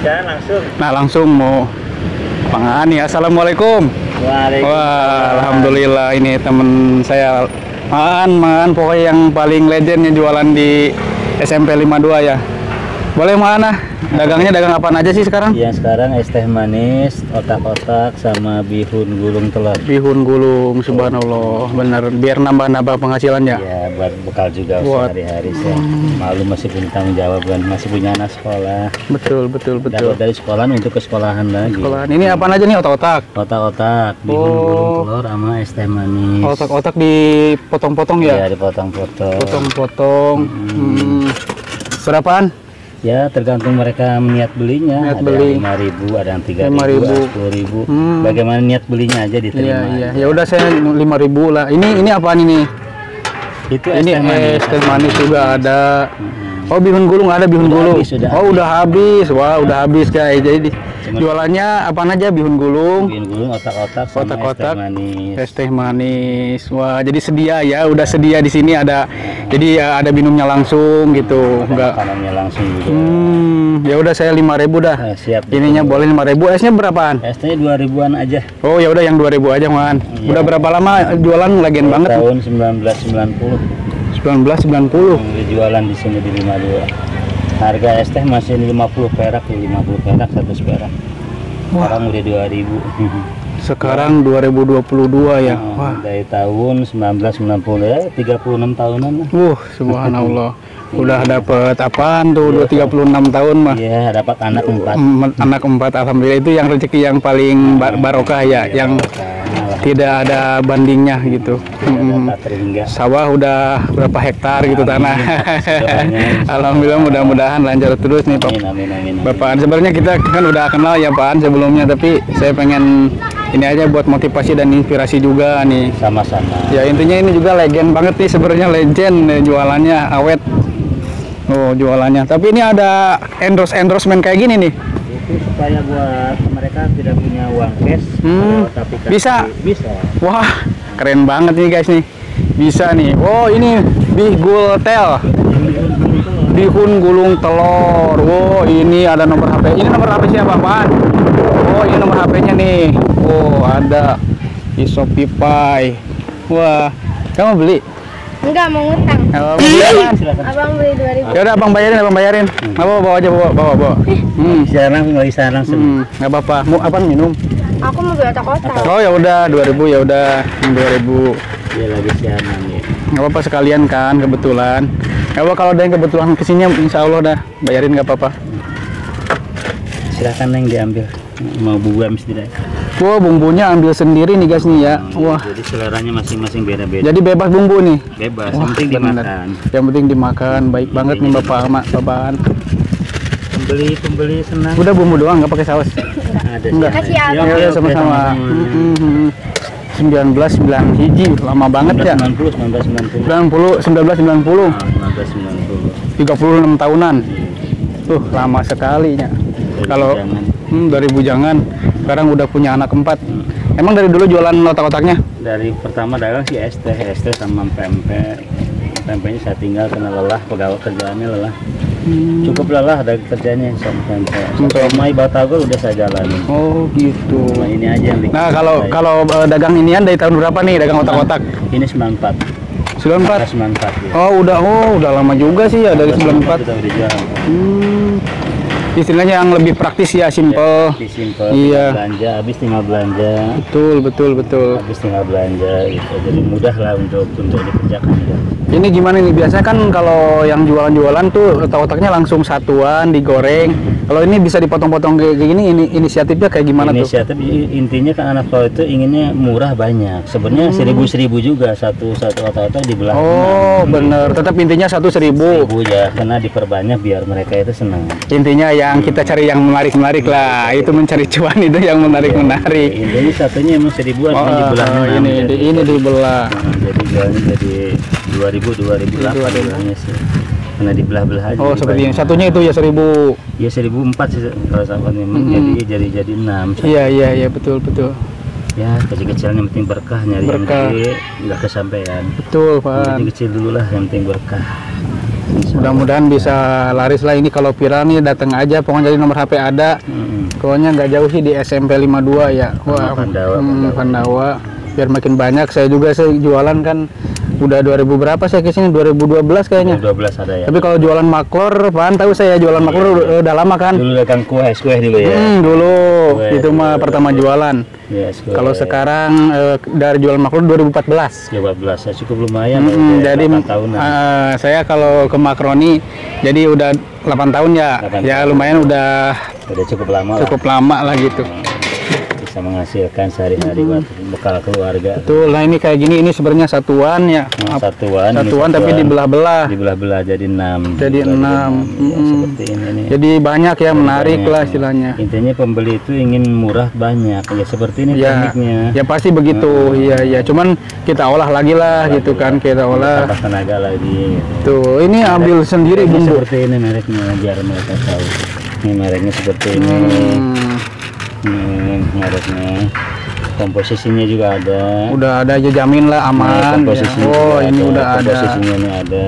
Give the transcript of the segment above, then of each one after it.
Jangan langsung. Nah langsung mau Bang Ani. Assalamualaikum. Waalaikumsalam. Wah, alhamdulillah ini temen saya Maan pokoknya yang paling legendnya jualan di SMP 52 ya. Boleh mana? Dagangnya dagang apaan aja sih sekarang? Iya sekarang es teh manis, otak-otak sama bihun gulung telur. Bihun gulung, subhanallah, bener biar nambah-nambah penghasilannya. Iya buat bekal juga sehari-hari sih. Malu masih punya tanggung jawab kan, masih punya anak sekolah. Betul. Dapat dari sekolahan untuk ke sekolahan lagi. Sekolahan. Ini apaan aja nih otak-otak? Otak-otak, bihun gulung telur sama es teh manis. Otak-otak dipotong-potong ya? Iya dipotong-potong. Potong-potong. Berapaan? Ya tergantung mereka niat belinya. Niat ada beli. yang 5.000, ada yang 3.000, 10.000. Bagaimana niat belinya aja diterima. Iya. Ya udah saya 5.000 lah. Ini apaan ini? Itu Ini es teh manis juga ada. Oh bihun gulung ada bihun gulung. Udah habis. Wah udah habis guys. Jadi jualannya apaan aja bihun gulung? Bihun gulung, otak-otak, sama Otak-otak, es teh manis. es teh manis. Wah jadi sedia ya. Udah sedia di sini ada. Jadi ada minumnya langsung gitu. Enggak. Makanannya langsung juga. Ya udah saya 5.000 dah. Siap. Ininya boleh 5.000. Esnya berapaan? Esnya 2.000-an aja. Oh ya udah yang 2.000 aja man. Udah berapa lama jualan legen banget? Tahun 1990. 1990. Jualan di sini di 52. Harga es teh masih 50 perak, 50 perak 100 perak. Sekarang udah 2.000. Sekarang 2022 ya. Wah. Dari tahun 1990 ya 36 tahunan lah. Subhanallah. Udah dapet apaan tuh 36 tahun mah? Iya, dapat anak 4. Anak 4 alhamdulillah itu yang rezeki yang paling barokah ya, yang tidak ada bandingnya gitu. Sawah udah berapa hektar gitu tanah. Alhamdulillah mudah-mudahan lancar terus nih Pak. Amin. Bapak, sebenarnya kita kan udah kenal ya Pak sebelumnya, tapi saya pengen ini aja buat motivasi dan inspirasi juga nih. Sama-sama. Ya intinya ini juga legend banget nih sebenarnya, legend jualannya awet. Oh jualannya. Tapi ini ada endorsement kayak gini nih. Itu supaya buat mereka tidak punya uang cash. Tapi Bisa. Wah keren banget nih guys nih. Bisa nih. Oh ini bihun gulung telur. Oh ini ada nomor HP. Ini nomor HP siapa Pak? Oh ini nomor HP-nya nih. Oh ada di Shopee Pay. Wah kamu beli? Enggak, mau ngutang. Mau beli apa? Abang beli 2.000. Ya udah abang bayarin. Bawa aja bawa. Bisa langsung. Nggak apa-apa. Mau apa minum? Aku mau beli otak-otak. Oh ya udah 2.000 ya udah 2.000. Dia lagi siaran ya. Nggak apa-apa sekalian kan kebetulan. Nggak apa kalau ada yang kebetulan kesini insya Allah dah bayarin nggak apa-apa. Silakan yang diambil. Mau bumbu amis tidak? Wah bumbunya ambil sendiri nih guys nih ya. Wah. Jadi seleranya masing-masing beda-beda. Jadi bebas bumbu nih. Bebas. Wah, Yang penting dimakan. Yang penting dimakan. Baik banget nih Bapak. Pembeli senang. Udah bumbu doang nggak pakai saus. Ada. Enggak. Kasih ya. Ya sama-sama. 19 hiji lama banget ya. 1990. 1990. 36 1990. tahunan. Tuh lama sekali ya. Kalau 2000 jangan. Sekarang udah punya anak 4. Emang dari dulu jualan otak-otaknya? Dari pertama dagang sih es teh sama pempek. Pempeknya saya tinggal karena lelah, pegawai kerjaannya lelah. Cukup lelah dari kerjanya sama pempek. Sampai Batagor udah saya jalanin. Oh gitu. Nah, ini aja yang bikin. Nah kalau dagang inian dari tahun berapa nih dagang otak-otak? Ini 94. 94. 94 ya. Oh udah lama juga sih ya dari 94. Sudah dijual. Istilahnya yang lebih praktis ya, simple. Simple. Iya. Belanja, habis tinggal belanja. Betul. Habis tinggal belanja gitu. Jadi mudah lah untuk dikerjakan ya. Ini gimana nih? Biasanya kan kalau yang jualan-jualan tuh otak-otaknya langsung satuan digoreng. Kalau ini bisa dipotong-potong kayak gini, ini inisiatifnya kayak gimana tuh? Inisiatif intinya kan anak pro itu inginnya murah banyak. Sebenarnya 1.000 juga satu otak-otak dibelah. Oh bener. Tetap intinya 1.000. 1.000 ya, karena diperbanyak biar mereka itu senang. Intinya yang kita cari yang menarik lah. Itu mencari cuan itu yang menarik. Ini satunya emang 1.000-an dibelah. Ini dibelah. Jadi jualnya jadi 2.000 jualnya sih. Karena dibelah-belah aja. Oh seperti ini. Satunya itu ya 1.000. Ya 1.004 sih kalau sahabat memang jadi 6. Iya betul. Ya kecil-kecilnya yang penting berkah, nyari yang gede nggak kesampaian. Betul Pak. Kecil dulu lah yang penting berkah. Mudah-mudahan bisa laris lah ini. Kalau viral nih datang aja, pokoknya jadi nomor HP ada. Pokoknya nggak jauh sih di SMP 52 ya. Wah, Pandawa. Biar makin banyak. Saya juga jualan kan udah 2000 berapa saya kesini, 2012 kayaknya. 2012 ada ya. Tapi kalau jualan maklor, Pan tahu saya jualan maklor udah lama kan. Dulu dagang kue dulu ya. Dulu itu mah pertama jualan. Yes, kalau sekarang dari jualan maklor 2014. 2014 ya cukup lumayan. Jadi saya kalau ke makroni jadi udah 8 tahun ya. 8 ya lumayan udah cukup lama. Cukup lama lah gitu. Bisa menghasilkan sehari-hari buat bekal keluarga. Betul. Nah ini kayak gini, ini sebenarnya satuan ya. Satuan tapi dibelah-belah jadi 6. Jadi 6. Seperti ini nih. Jadi banyak ya, menarik lah istilahnya. Intinya pembeli itu ingin murah banyak ya, seperti ini tekniknya. Ya pasti begitu. Iya. Cuman kita olah lagi lah gitu kan, kita olah. Tambah tenaga lagi. Gitu. Tuh, ini ambil sendiri bumbu. Seperti ini mereknya biar mereka tahu. Ini mereknya seperti ini. Mereknya, komposisinya juga ada. Udah ada aja, jamin lah aman. Komposisinya ini udah ada. Komposisinya ini ada.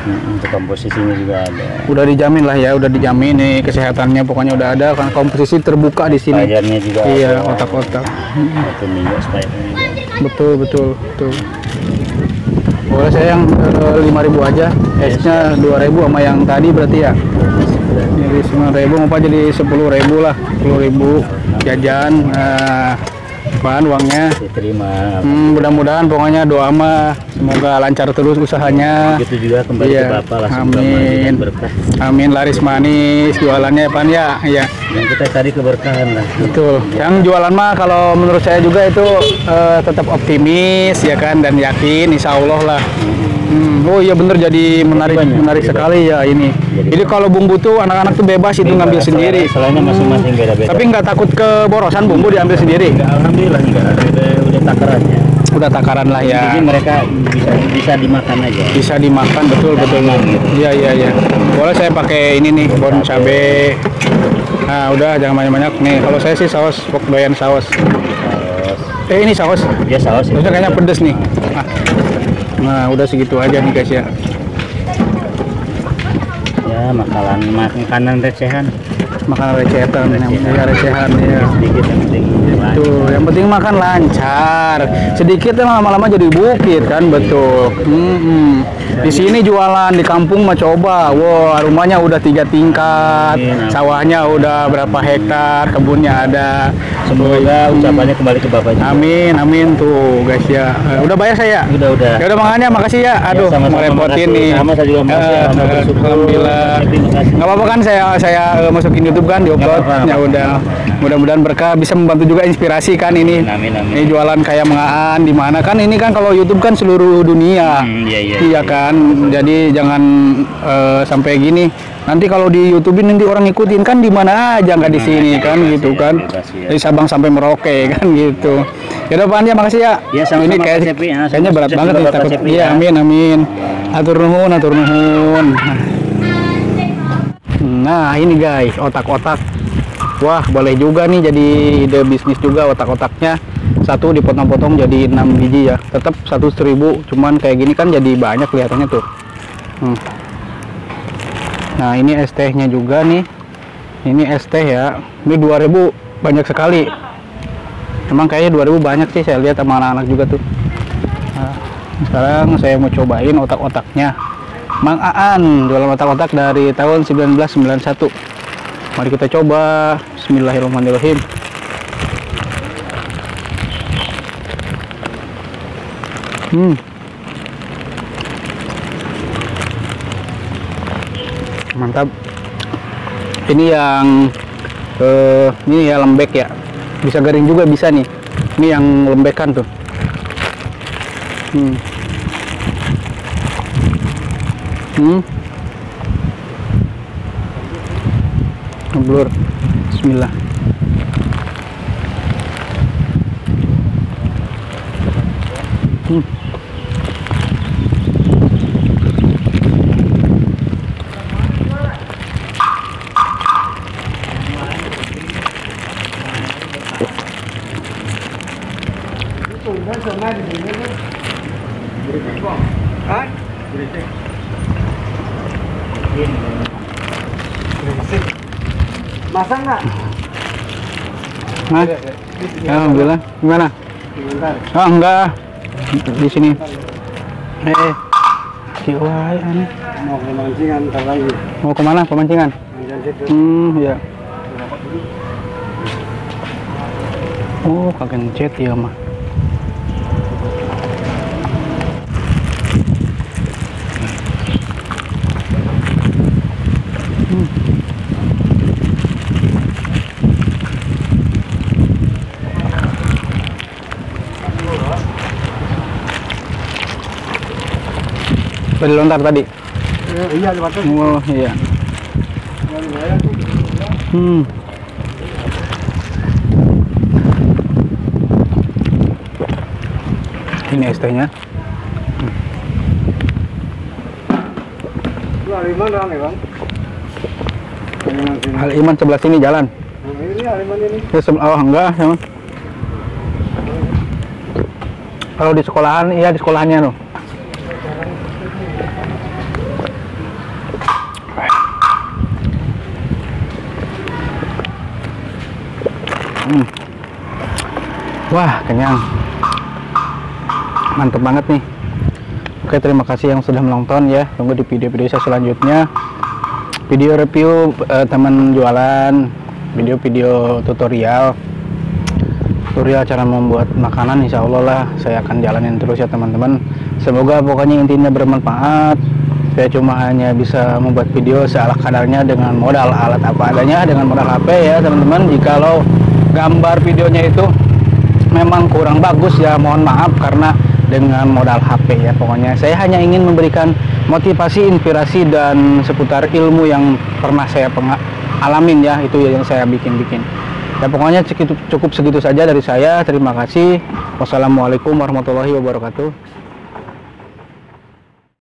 Untuk komposisinya juga ada. Udah dijamin lah ya, udah dijamin nih kesehatannya, pokoknya udah ada kan, komposisi terbuka di sini. Spidernya juga. Iya, otak-otak. Itu minyak spidernya juga. Betul. Boleh saya yang 5.000 aja, esnya 2.000 sama yang tadi berarti ya. Jadi 9.000 apa jadi 10.000 lah, 10.000 jajan. Bahan uangnya diterima. Mudah-mudahan pokoknya doa mah semoga lancar terus usahanya. Begitu juga kembali ke Bapak lah. Amin. Berkah. Amin, laris manis jualannya Pan ya. Iya. Yang kita cari keberkahan lah. Betul. Yang jualan mah kalau menurut saya juga itu tetap optimis ya kan, dan yakin insya Allah lah. Oh iya bener, jadi menarik sekali ya ini. Jadi kalau bumbu tuh anak-anak tuh bebas itu ngambil sendiri. Soalnya masing-masing beda-beda. Tapi nggak takut keborosan bumbu diambil sendiri? Alhamdulillah enggak. Udah takarannya. Udah takaran lah ya. Jadi mereka bisa dimakan aja. Bisa dimakan, betul. Iya. Boleh saya pakai ini nih, bon cabe. Nah udah jangan banyak-banyak nih. Kalau saya sih saus, doyan saus. Ini saus. Ya saus. Terusnya kayaknya pedes nih. Nah udah segitu aja nih guys ya. Ya makanan recehan. Makanan recehan ya. Sedikit yang penting. Tuh, yang penting makan lancar. Sedikit lama-lama jadi bukit kan, betul. Di sini jualan di kampung mah coba. Wow, rumahnya udah 3 tingkat, sawahnya udah berapa hektar, kebunnya ada. Semoga ucapannya kembali ke Bapak juga. Amin tuh guys ya. Udah bayar saya? Udah. Ya udah makanya makasih ya. Aduh, merepotin nih. Sama saya juga makasih. Alhamdulillah. Nggak apa-apa kan saya masukin YouTube kan, diupload. Ya udah. Mudah-mudahan berkah, bisa membantu juga inspirasi kan ini. Amin. Ini jualan kayak mengaan di mana kan, ini kan kalau YouTube kan seluruh dunia. Iya kan. Jadi jangan sampai gini. Nanti kalau di YouTube nanti orang ngikutin kan di mana aja, nggak di sini kan gitu kan. Dari Sabang sampai Merauke kan gitu. Ya udah Pak ya, makasih ya. Ya sama-sama. Ini kayaknya berat banget nih takut. Iya, amin. Atur nuhun. Nah, ini guys, otak-otak. Wah, boleh juga nih jadi ide bisnis juga otak-otaknya. Satu dipotong-potong jadi 6 biji ya. Tetap 100.000, cuman kayak gini kan jadi banyak kelihatannya tuh. Nah, ini es tehnya juga nih. Ini es teh ya. Ini 2.000 banyak sekali. Emang kayaknya 2.000 banyak sih, saya lihat sama anak-anak juga tuh. Nah, sekarang saya mau cobain otak-otaknya. Mang Aan jualan otak-otak dari tahun 1991. Mari kita coba. Bismillahirrahmanirrahim. Mantap. Ini yang ini ya lembek ya. Bisa garing juga bisa nih. Ini yang lembekan tuh. Ngeblur. Bismillah. Masa nggak? Nah, alhamdulillah. Gimana? Oh enggak, di sini. Kiwai aneh. Mau ke pemancingan ntar lagi. Mau kemana pemancingan? Ya. Oh, kagak ngechat ya mah. Beli lontar tadi. Iya, di batas. Oh iya. Ini ST-nya. Aliman rame bang. Al Iman sebelah sini jalan. Ini Aliman ini. Oh enggak, sama. Kalau di sekolahan, iya di sekolahannya tuh. Wah, kenyang. Mantep banget nih. Oke, terima kasih yang sudah menonton ya. Tunggu di video-video saya selanjutnya. Video review teman jualan, video-video tutorial cara membuat makanan, insya Allah lah saya akan jalanin terus ya teman-teman. Semoga pokoknya intinya bermanfaat. Saya cuma hanya bisa membuat video seala kadarnya dengan modal alat apa adanya, dengan modal HP ya teman-teman. Jikalau gambar videonya itu memang kurang bagus ya mohon maaf, karena dengan modal HP ya. Pokoknya saya hanya ingin memberikan motivasi, inspirasi dan seputar ilmu yang pernah saya alamin ya, itu yang saya bikin. Ya pokoknya cukup segitu saja dari saya. Terima kasih. Wassalamualaikum warahmatullahi wabarakatuh.